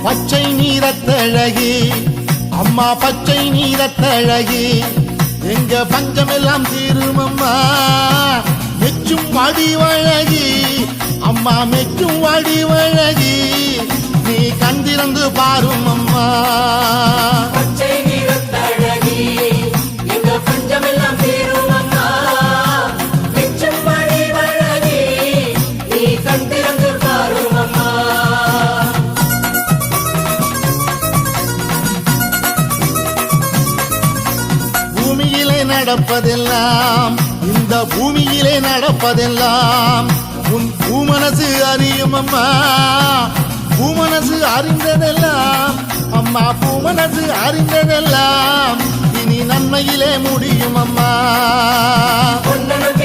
பச்சை நீரத்தழகி அம்மா பச்சை நீரத்தழகி எங்க பஞ்சமெல்லாம் தீருமம்மா மெச்சும் வடிவழகி அம்மா மெச்சும் வடிவழகி நீ கண் திறந்து பாரும் அம்மா பச்சை நீரத்தழகி எங்க பஞ்சமெல்லாம் தீரும் அம்மா மெச்சும் வடிவழகி நீ கண் திறந்து பாரும் அம்மா பூமியிலே நடப்பதெல்லாம் இந்த பூமியிலே நடப்பதெல்லாம் உன் பூமனசு அறியும் அம்மா பூமனசு அறிந்ததெல்லாம் அம்மா பூமனசு அறிந்ததெல்லாம் இனி நன்மையிலே முடியும் அம்மா பொன்னனுக்கு